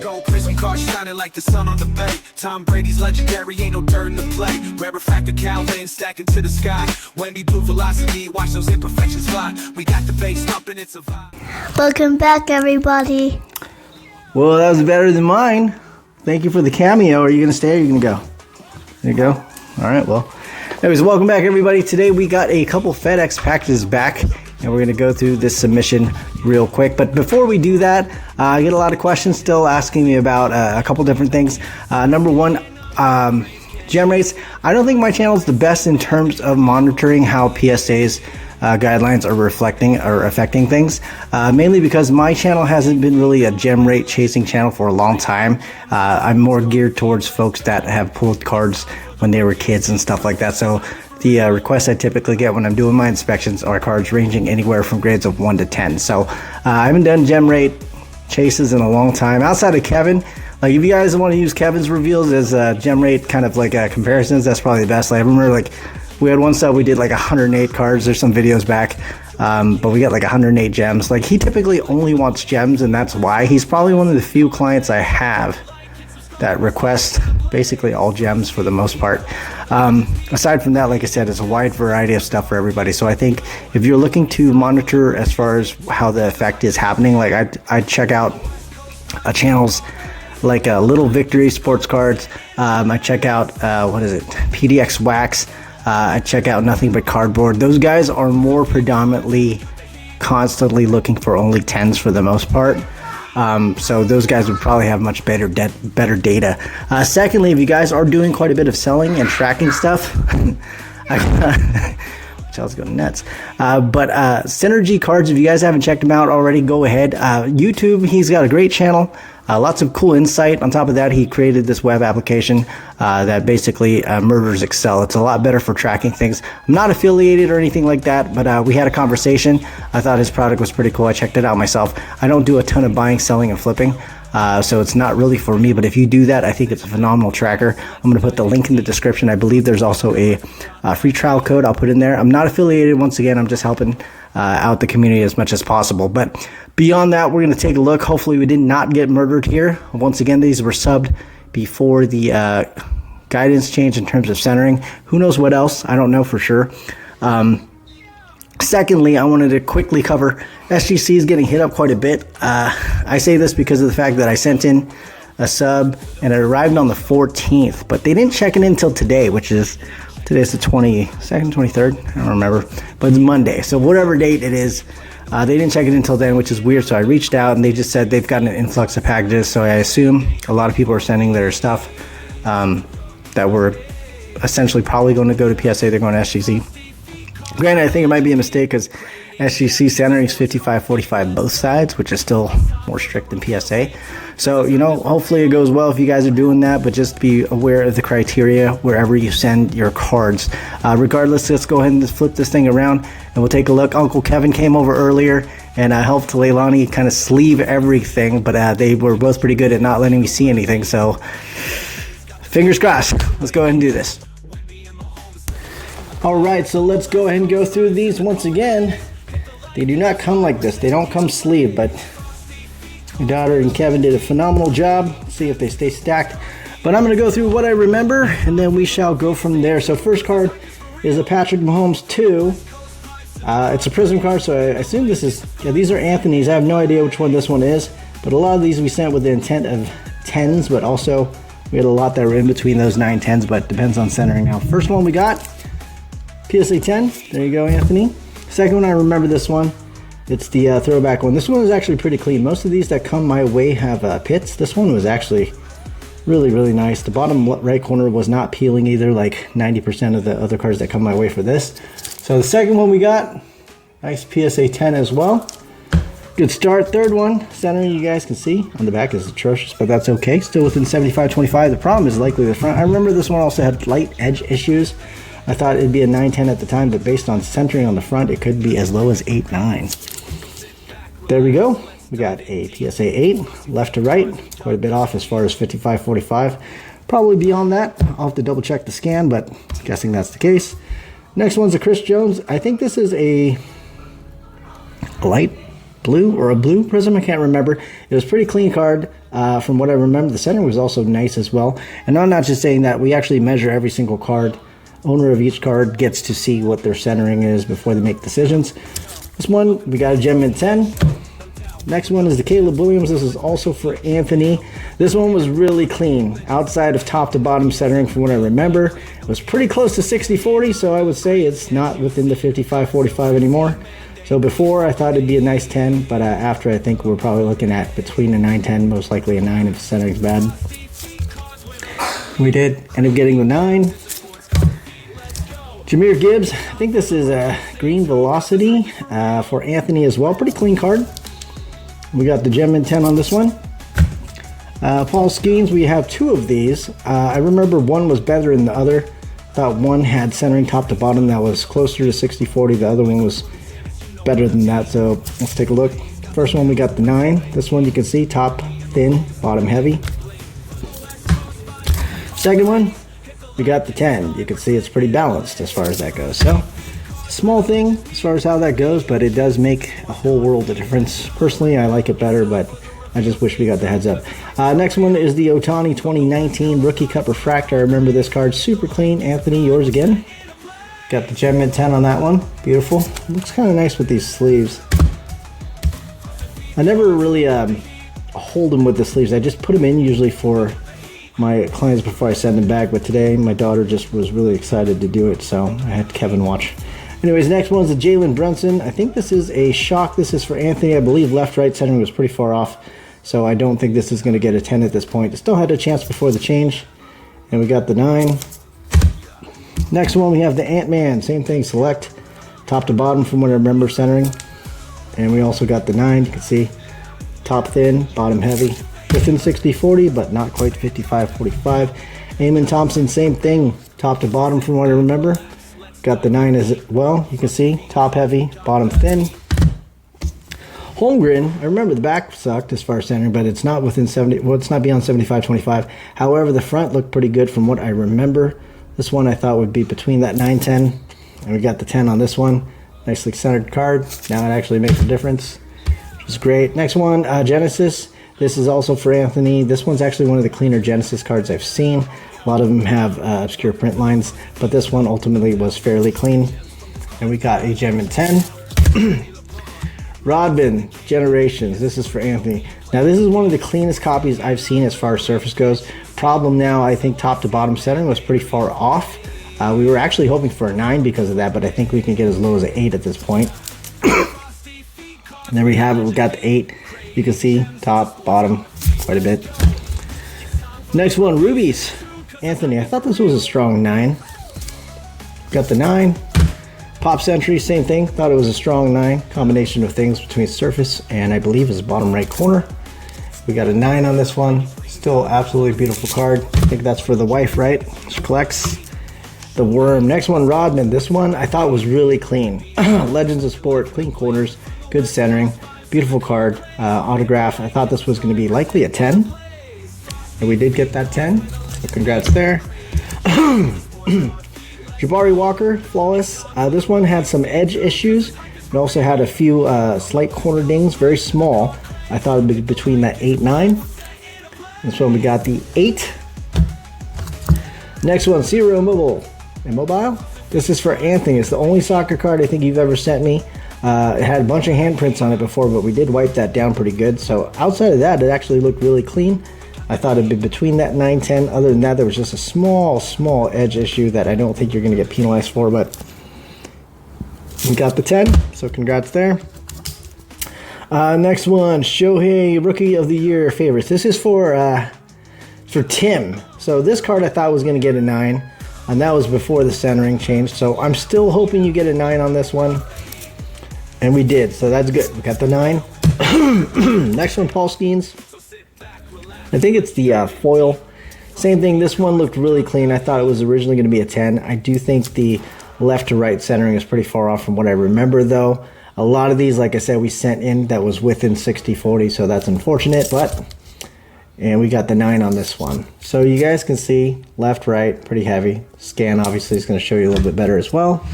Gold prism cars shining like the sun on the bay. Tom Brady's legendary, ain't no dirt in the play. Rare refractor Calvin stacking to the sky. Wendy blue velocity, watch those imperfections fly. We got the bass thumping, it's a vibe. Welcome back, everybody. Well, that was better than mine. Thank you for the cameo. Are you going to stay or are you going to go? There you go. All right, well. Anyways, welcome back, everybody. Today we got a couple FedEx packages back, and we're going to go through this submission real quick. But before we do that, I get a lot of questions still asking me about a couple different things. Number one, gem rates. I don't think my channel is the best in terms of monitoring how PSA's guidelines are affecting things, mainly because my channel hasn't been really a gem rate chasing channel for a long time. I'm more geared towards folks that have pulled cards when they were kids and stuff like that. So the requests I typically get when I'm doing my inspections are cards ranging anywhere from grades of 1 to 10. So I haven't done gem rate chases in a long time. Outside of Kevin, like if you guys want to use Kevin's reveals as gem rate kind of like comparisons, that's probably the best. Like I remember like we had one sub we did like 108 cards. There's some videos back, but we got like 108 gems. Like he typically only wants gems, and that's why he's probably one of the few clients I have that request basically all gems for the most part. Aside from that, like I said, it's a wide variety of stuff for everybody. So I think if you're looking to monitor as far as how the effect is happening, like I'd check out channels like Little Victory Sports Cards. I check out PDX Wax. I check out Nothing But Cardboard. Those guys are more predominantly constantly looking for only 10s for the most part. So those guys would probably have much better data. Secondly, if you guys are doing quite a bit of selling and tracking stuff, Chelsea's going nuts. But Synergy Cards, if you guys haven't checked him out already, go ahead. YouTube, he's got a great channel. Lots of cool insight. On top of that, he created this web application that basically murders Excel. It's a lot better for tracking things. I'm not affiliated or anything like that, but we had a conversation. I thought his product was pretty cool. I checked it out myself. I don't do a ton of buying, selling, and flipping, so it's not really for me. But if you do that, I think it's a phenomenal tracker. I'm going to put the link in the description. I believe there's also a free trial code I'll put in there. I'm not affiliated. Once again, I'm just helping out the community as much as possible. But beyond that, we're going to take a look. Hopefully we did not get murdered here. Once again, these were subbed before the guidance change in terms of centering. Who knows what else? I don't know for sure. Secondly, I wanted to quickly cover SGC is getting hit up quite a bit. I say this because of the fact that I sent in a sub and it arrived on the 14th, but they didn't check it in until today, which is today's the 22nd, 23rd, I don't remember, but it's Monday. So whatever date it is, they didn't check it until then, which is weird. So I reached out and they just said they've gotten an influx of packages. So I assume a lot of people are sending their stuff that were essentially probably going to go to PSA. They're going to SGC. Granted, I think it might be a mistake because SGC centering is 55-45 both sides, which is still more strict than PSA. So, you know, hopefully it goes well if you guys are doing that, but just be aware of the criteria wherever you send your cards. Regardless, let's go ahead and flip this thing around and we'll take a look. Uncle Kevin came over earlier and helped Leilani kind of sleeve everything, but they were both pretty good at not letting me see anything. So fingers crossed. Let's go ahead and do this. All right, so let's go ahead and go through these once again. They do not come like this. They don't come sleeved, but my daughter and Kevin did a phenomenal job. Let's see if they stay stacked. But I'm going to go through what I remember, and then we shall go from there. So first card is a Patrick Mahomes 2. It's a Prism card, so I assume this is... Yeah, these are Anthony's. I have no idea which one this one is, but a lot of these we sent with the intent of 10s, but also we had a lot that were in between those 9 10s, but it depends on centering. Now, first one we got, PSA 10. There you go, Anthony. Second one, I remember this one. It's the throwback one. This one is actually pretty clean. Most of these that come my way have pits. This one was actually really, really nice. The bottom right corner was not peeling either, like 90% of the other cards that come my way for this. So the second one we got, nice PSA 10 as well. Good start. Third one, centering, you guys can see on the back is atrocious, but that's okay. Still within 75-25. The problem is likely the front. I remember this one also had light edge issues. I thought it'd be a 9-10 at the time, but based on centering on the front, it could be as low as 8-9. There we go. We got a PSA 8, left to right, quite a bit off as far as 55-45. Probably beyond that. I'll have to double check the scan, but guessing that's the case. Next one's a Chris Jones. I think this is a light blue or a blue prism. I can't remember. It was a pretty clean card from what I remember. The center was also nice as well. And I'm not just saying that. We actually measure every single card. Owner of each card gets to see what their centering is before they make decisions. This one, we got a gem mint 10. Next one is the Caleb Williams. This is also for Anthony. This one was really clean. Outside of top to bottom centering from what I remember. It was pretty close to 60-40, so I would say it's not within the 55-45 anymore. So before I thought it'd be a nice 10, but after I think we're probably looking at between a 9-10, most likely a 9 if the centering's bad. We did end up getting the 9. Jameer Gibbs, I think this is a green velocity for Anthony as well. Pretty clean card. We got the gem mint 10 on this one. Paul Skeens, we have 2 of these. I remember one was better than the other. Thought one had centering top to bottom that was closer to 60-40. The other one was better than that, so let's take a look. First one, we got the 9. This one you can see top thin, bottom heavy. Second one, we got the 10. You can see it's pretty balanced as far as that goes. So it's a small thing as far as how that goes, but it does make a whole world of difference. Personally, I like it better, but I just wish we got the heads up. Next one is the Ohtani 2019 Rookie Cup Refractor. I remember this card, super clean. Anthony, yours again. Got the gem mint 10 on that one. Beautiful. Looks kind of nice with these sleeves. I never really hold them with the sleeves. I just put them in usually for my clients before I send them back. But today my daughter just was really excited to do it, so I had Kevin watch. Anyways, next one is the Jalen Brunson. I think this is a shock. This is for Anthony. I believe left-right centering was pretty far off, so I don't think this is going to get a 10 at this point. It still had a chance before the change. And we got the 9. Next one, we have the Ant-Man. Same thing, select top to bottom from what I remember centering. And we also got the 9. You can see top thin, bottom heavy. Within 60-40, but not quite 55-45. Eamon Thompson, same thing, top to bottom from what I remember. Got the 9 as well. You can see top heavy, bottom thin. Holmgren, I remember the back sucked as far as centering, but it's not within 70. Well, it's not beyond 75-25. However, the front looked pretty good from what I remember. This one I thought would be between that 9-10, and we got the 10 on this one. Nicely centered card. Now it actually makes a difference, which is great. Next one, Genesis. This is also for Anthony. This one's actually one of the cleaner Genesis cards I've seen. A lot of them have obscure print lines, but this one ultimately was fairly clean. And we got a gem mint 10. Rodman, Generations. This is for Anthony. Now this is one of the cleanest copies I've seen as far as surface goes. Problem now, I think top to bottom centering was pretty far off. We were actually hoping for a 9 because of that, but I think we can get as low as an 8 at this point. And there we have it. We got the 8. You can see top, bottom, quite a bit. Next one, Rubies. Anthony, I thought this was a strong 9. Got the 9. Pop Century, same thing. Thought it was a strong 9. Combination of things between surface and I believe is bottom right corner. We got a 9 on this one. Still absolutely beautiful card. I think that's for the wife, right? She collects. The Worm. Next one, Rodman. This one I thought was really clean. Legends of Sport, clean corners, good centering, beautiful card. Autograph. I thought this was going to be likely a 10. And we did get that 10. So congrats there. Jabari Walker, flawless. This one had some edge issues. It also had a few slight corner dings, very small. I thought it would be between that 8-9. This one we got the 8. Next one, Zero Immobile. This is for Anthony. It's the only soccer card I think you've ever sent me. It had a bunch of handprints on it before, but we did wipe that down pretty good. So outside of that, it actually looked really clean. I thought it'd be between that 9-10. Other than that, there was just a small edge issue that I don't think you're going to get penalized for, but we got the 10, so congrats there. Next one, Shohei Rookie of the Year favorites. This is for Tim. So this card I thought was going to get a 9, and that was before the centering changed. So I'm still hoping you get a 9 on this one, and we did. So that's good. We got the 9. Next one, Paul Skeens. I think it's the foil. Same thing. This one looked really clean. I thought it was originally going to be a 10. I do think the left to right centering is pretty far off from what I remember, though. A lot of these, like I said, we sent in that was within 60-40, so that's unfortunate, but... And we got the 9 on this one. So you guys can see left, right, pretty heavy. Scan obviously is going to show you a little bit better as well.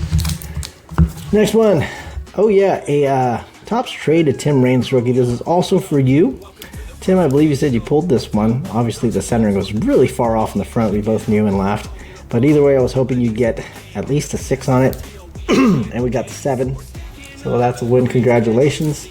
Next one. Oh yeah, a Topps trade to Tim Raines rookie. This is also for you. Tim, I believe you said you pulled this one. Obviously, the centering was really far off in the front. We both knew and laughed. But either way, I was hoping you'd get at least a 6 on it. And we got the 7. So that's a win. Congratulations.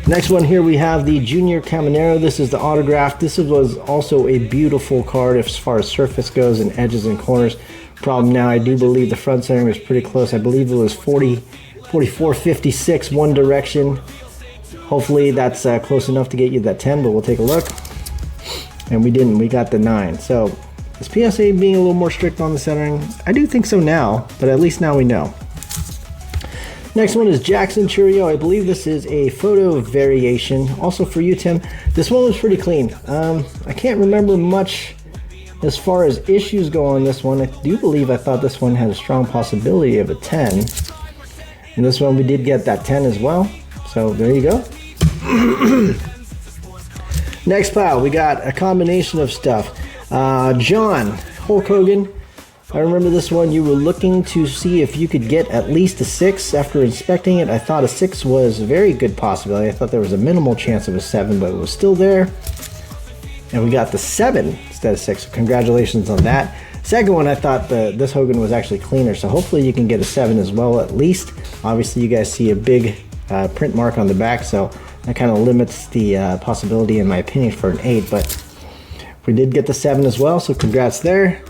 Next one here, we have the Junior Caminero. This is the autograph. This was also a beautiful card as far as surface goes and edges and corners. Problem now, I do believe the front centering was pretty close. I believe it was 44, 56, one direction. Hopefully that's close enough to get you that 10, but we'll take a look. And we didn't. We got the 9. So is PSA being a little more strict on the centering? I do think so now, but at least now we know. Next one is Jackson Churio. I believe this is a photo variation. Also for you, Tim. This one was pretty clean. I can't remember much as far as issues go on this one. I do believe I thought this one had a strong possibility of a 10. And this one we did get that 10 as well. So there you go. Next pile, we got a combination of stuff. John, Hulk Hogan. I remember this one, you were looking to see if you could get at least a 6. After inspecting it, I thought a 6 was a very good possibility. I thought there was a minimal chance of a 7, but it was still there. And we got the 7 instead of 6. So congratulations on that. Second one, I thought this Hogan was actually cleaner, so hopefully you can get a 7 as well at least. Obviously you guys see a big print mark on the back, so that kind of limits the possibility in my opinion for an 8, but we did get the 7 as well, so congrats there.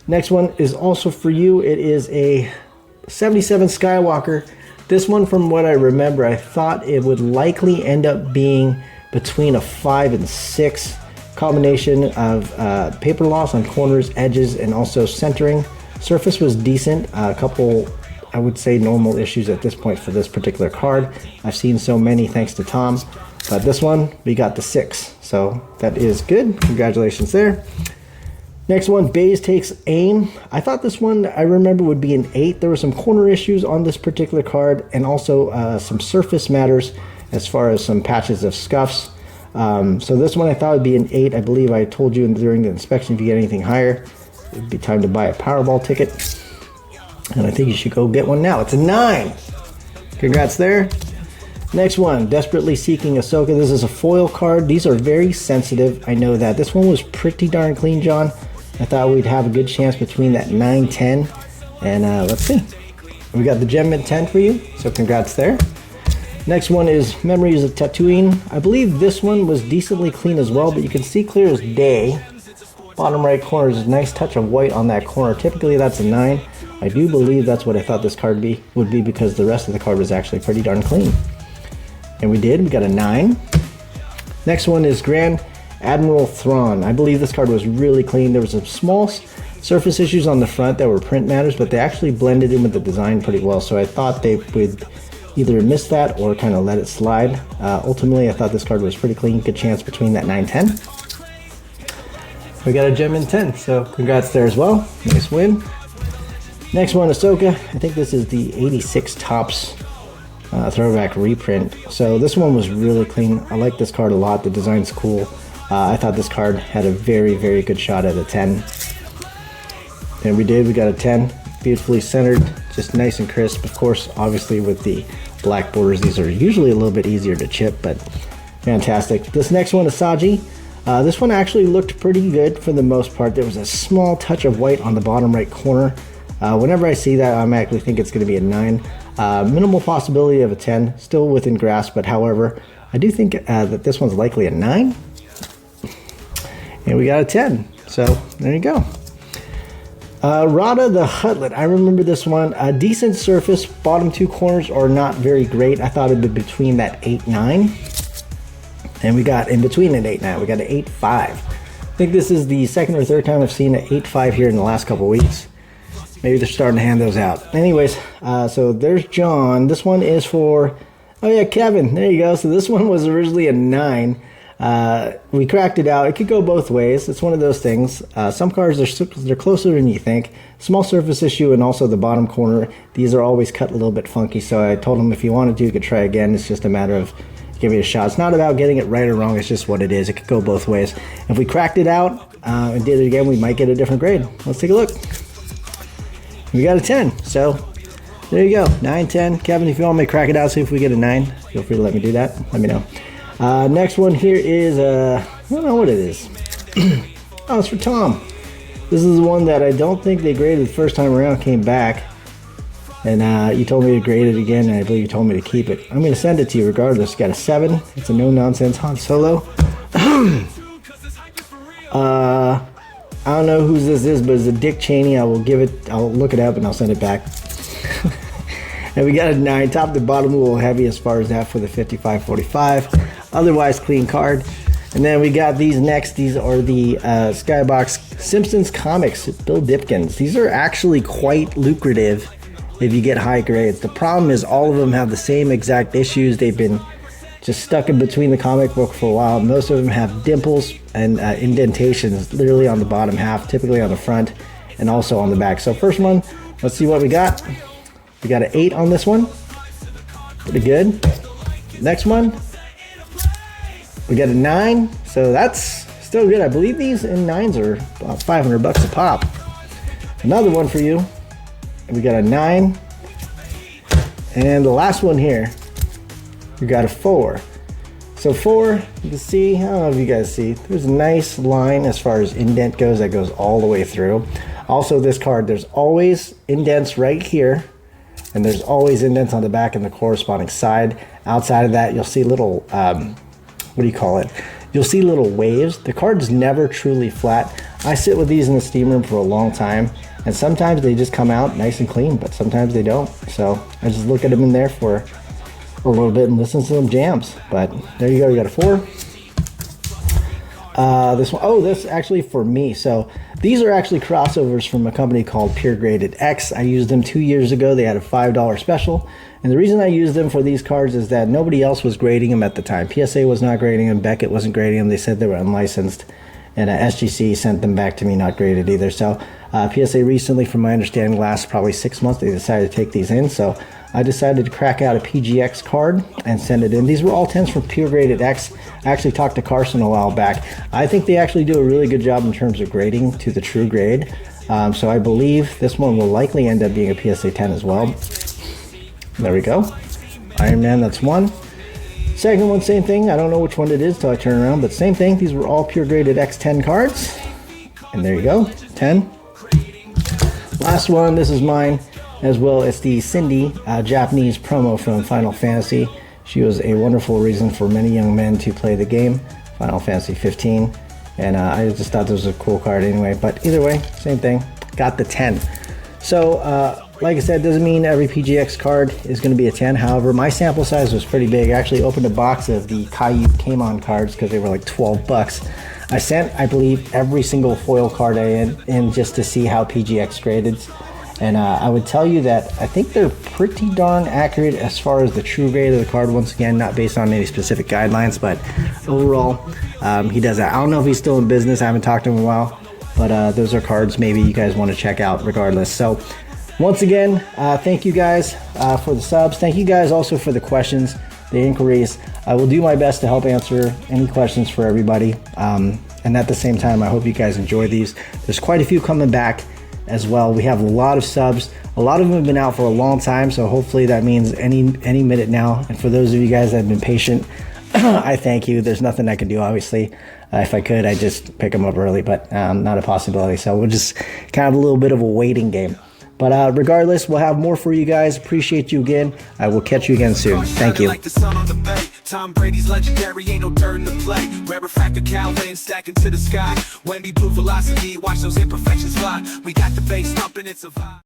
Next one is also for you. It is a 77 Skywalker. This one, from what I remember, I thought it would likely end up being between a 5 and 6. Combination of paper loss on corners, edges, and also centering. Surface was decent. A couple, I would say, normal issues at this point for this particular card. I've seen so many thanks to Tom. But this one, we got the 6. So that is good. Congratulations there. Next one, Bays takes aim. I thought this one, I remember, would be an 8. There were some corner issues on this particular card and also some surface matters as far as some patches of scuffs. So this one I thought would be an 8. I believe I told you during the inspection if you get anything higher, it'd be time to buy a Powerball ticket. And I think you should go get one now. It's a 9. Congrats there. Next one, Desperately Seeking Ahsoka. This is a foil card. These are very sensitive. I know that. This one was pretty darn clean, John. I thought we'd have a good chance between that 9, 10. And let's see. We got the Gem Mint 10 for you. So congrats there. Next one is Memories of Tatooine. I believe this one was decently clean as well, but you can see clear as day. Bottom right corner is a nice touch of white on that corner. Typically that's a 9. I do believe that's what I thought this card would be because the rest of the card was actually pretty darn clean. And we did. We got a 9. Next one is Grand Admiral Thrawn. I believe this card was really clean. There was some small surface issues on the front that were print matters, but they actually blended in with the design pretty well. So I thought they would either miss that or kind of let it slide. Ultimately, I thought this card was pretty clean. Good chance between that 9, 10. We got a Gem in 10, so congrats there as well. Nice win. Next one, Ahsoka. I think this is the 86 Topps throwback reprint. So this one was really clean. I like this card a lot. The design's cool. I thought this card had a very, very good shot at a 10. And we did. We got a 10. Beautifully centered. Just nice and crisp. Of course, obviously with the black borders, these are usually a little bit easier to chip, but fantastic. This next one is Saji. This one actually looked pretty good for the most part. There was a small touch of white on the bottom right corner. Whenever I see that, I automatically think it's going to be a 9. Minimal possibility of a 10. Still within grasp, but however, I do think that this one's likely a 9. And we got a 10. So there you go. Rada the Hutlet. I remember this one. A decent surface. Bottom 2 corners are not very great. I thought it'd be between that 8, 9. And we got in between an 8, 9. We got an 8, 5. I think this is the second or third time I've seen an 8, 5 here in the last couple weeks. Maybe they're starting to hand those out. Anyways, so there's John. This one is for, oh yeah, Kevin. There you go. So this one was originally a 9. We cracked it out. It could go both ways. It's one of those things. Some cards they're closer than you think. Small surface issue and also the bottom corner. These are always cut a little bit funky. So I told him if you wanted to, you could try again. It's just a matter of giving it a shot. It's not about getting it right or wrong. It's just what it is. It could go both ways. If we cracked it out and did it again, we might get a different grade. Let's take a look. We got a 10. So there you go. 9, 10. Kevin, if you want me to crack it out, see if we get a 9, feel free to let me do that. Let me know. Next one here is, I don't know what it is. Oh, it's for Tom. This is the one that I don't think they graded the first time around, came back. And you told me to grade it again, and I believe you told me to keep it. I'm going to send it to you regardless. Got a 7. It's a no-nonsense Han Solo. I don't know whose this is, but it's a Dick Cheney. I'll look it up and I'll send it back. And we got a 9. Top to bottom, a little heavy as far as that for the 55-45. Otherwise, clean card. And then we got these next. These are the Skybox Simpsons Comics, Bill Dipkins. These are actually quite lucrative if you get high grades. The problem is all of them have the same exact issues. They've been just stuck in between the comic book for a while. Most of them have dimples and indentations literally on the bottom half, typically on the front and also on the back. So first one, let's see what we got. We got an 8 on this one. Pretty good. Next one, we got a 9. So that's still good. I believe these in 9s are about $500 a pop. Another one for you. We got a 9. And the last one here, we got a 4. So 4, you can see, I don't know if you guys see, there's a nice line as far as indent goes that goes all the way through. Also this card, there's always indents right here, and there's always indents on the back and the corresponding side. Outside of that, you'll see little, what do you call it? You'll see little waves. The card's never truly flat. I sit with these in the steam room for a long time, and sometimes they just come out nice and clean, but sometimes they don't. So I just look at them in there for a little bit and listen to them jams. But there you go, you got a 4. This one, oh, that's actually for me. So these are actually crossovers from a company called Pure Graded X. I used them 2 years ago. They had a $5 special. And the reason I used them for these cards is that nobody else was grading them at the time. PSA was not grading them. Beckett wasn't grading them. They said they were unlicensed. And SGC sent them back to me not graded either. So PSA recently, from my understanding, last probably 6 months, they decided to take these in. So I decided to crack out a PGX card and send it in. These were all 10s from Pure Graded X. I actually talked to Carson a while back. I think they actually do a really good job in terms of grading to the true grade. So I believe this one will likely end up being a PSA 10 as well. There we go. Iron Man, that's 1. Second one, same thing. I don't know which one it is till I turn around, but same thing. These were all Pure Graded X 10 cards. And there you go, 10. Last one, this is mine as well. It's the Cindy Japanese promo from Final Fantasy. She was a wonderful reason for many young men to play the game, Final Fantasy 15. And I just thought this was a cool card anyway. But either way, same thing. Got the 10. So, like I said, doesn't mean every PGX card is going to be a 10. However, my sample size was pretty big. I actually opened a box of the Caillou Kamon cards because they were like $12. I sent, I believe, every single foil card in just to see how PGX graded. And I would tell you that I think they're pretty darn accurate as far as the true grade of the card. Once again, not based on any specific guidelines, but overall, he does that. I don't know if he's still in business. I haven't talked to him in a while, but those are cards maybe you guys want to check out regardless. So once again, thank you guys for the subs. Thank you guys also for the questions, the inquiries. I will do my best to help answer any questions for everybody. And at the same time, I hope you guys enjoy these. There's quite a few coming back as well. We have a lot of subs. A lot of them have been out for a long time, so hopefully that means any minute now. And for those of you guys that have been patient, I thank you. There's nothing I can do, obviously. If I could, I'd just pick them up early, but not a possibility. So we'll just kind of a little bit of a waiting game. But regardless, we'll have more for you guys. Appreciate you again. I will catch you again soon. Thank you. Like the sun on the bay. Tom Brady's legendary, ain't no dirt in the play. Rare factor Calvin stacking to the sky. Wendy blue velocity, watch those imperfections fly. We got the bass thumping, it's a vibe.